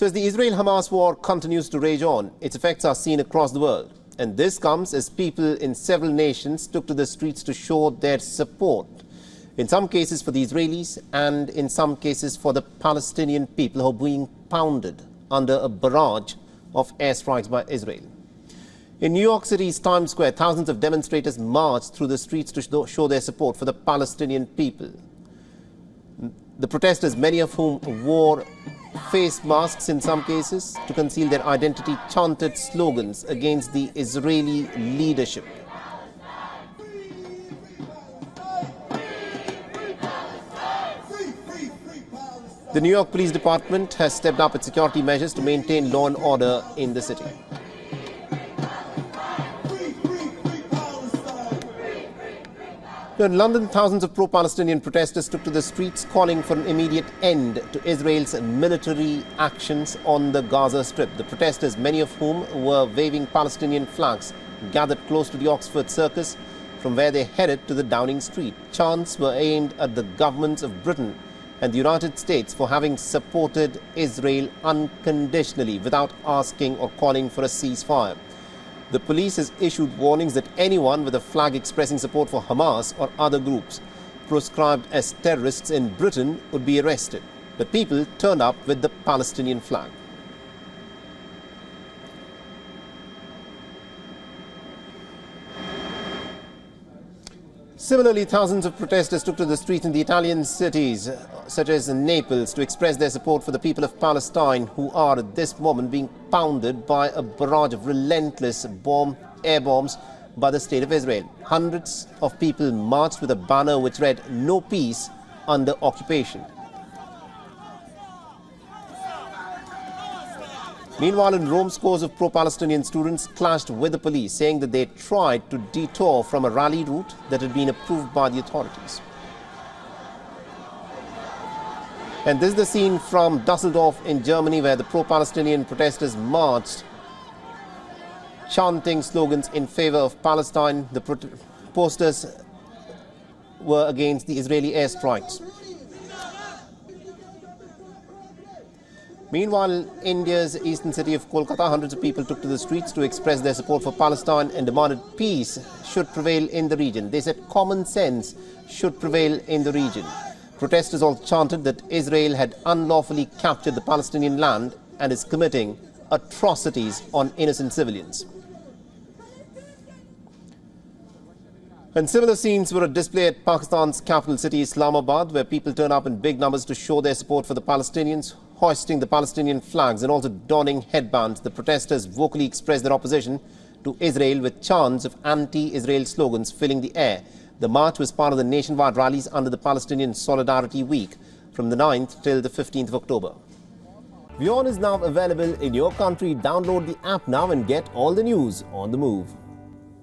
So as the Israel-Hamas war continues to rage on, its effects are seen across the world. And this comes as people in several nations took to the streets to show their support, in some cases for the Israelis and in some cases for the Palestinian people who are being pounded under a barrage of airstrikes by Israel. In New York City's Times Square, thousands of demonstrators marched through the streets to show their support for the Palestinian people. The protesters, many of whom wore face masks in some cases to conceal their identity, chanted slogans against the Israeli leadership. The New York Police Department has stepped up its security measures to maintain law and order in the city. In London, thousands of pro-Palestinian protesters took to the streets calling for an immediate end to Israel's military actions on the Gaza Strip. The protesters, many of whom were waving Palestinian flags, gathered close to the Oxford Circus, from where they headed to the Downing Street. Chants were aimed at the governments of Britain and the United States for having supported Israel unconditionally without asking or calling for a ceasefire. The police has issued warnings that anyone with a flag expressing support for Hamas or other groups proscribed as terrorists in Britain would be arrested. But people turned up with the Palestinian flag. Similarly, thousands of protesters took to the streets in the Italian cities, such as Naples, to express their support for the people of Palestine, who are at this moment being pounded by a barrage of relentless air bombs by the state of Israel. Hundreds of people marched with a banner which read, "No peace under occupation." Meanwhile, in Rome, scores of pro-Palestinian students clashed with the police, saying that they tried to detour from a rally route that had been approved by the authorities. And this is the scene from Dusseldorf in Germany, where the pro-Palestinian protesters marched, chanting slogans in favor of Palestine. The posters were against the Israeli airstrikes. Meanwhile, India's eastern city of Kolkata, hundreds of people took to the streets to express their support for Palestine and demanded peace should prevail in the region. They said common sense should prevail in the region. Protesters also chanted that Israel had unlawfully captured the Palestinian land and is committing atrocities on innocent civilians. And similar scenes were at display at Pakistan's capital city, Islamabad, where people turned up in big numbers to show their support for the Palestinians, hoisting the Palestinian flags and also donning headbands. The protesters vocally expressed their opposition to Israel with chants of anti-Israel slogans filling the air. The march was part of the nationwide rallies under the Palestinian Solidarity Week from the 9th till the 15th of October. WION is now available in your country. Download the app now and get all the news on the move.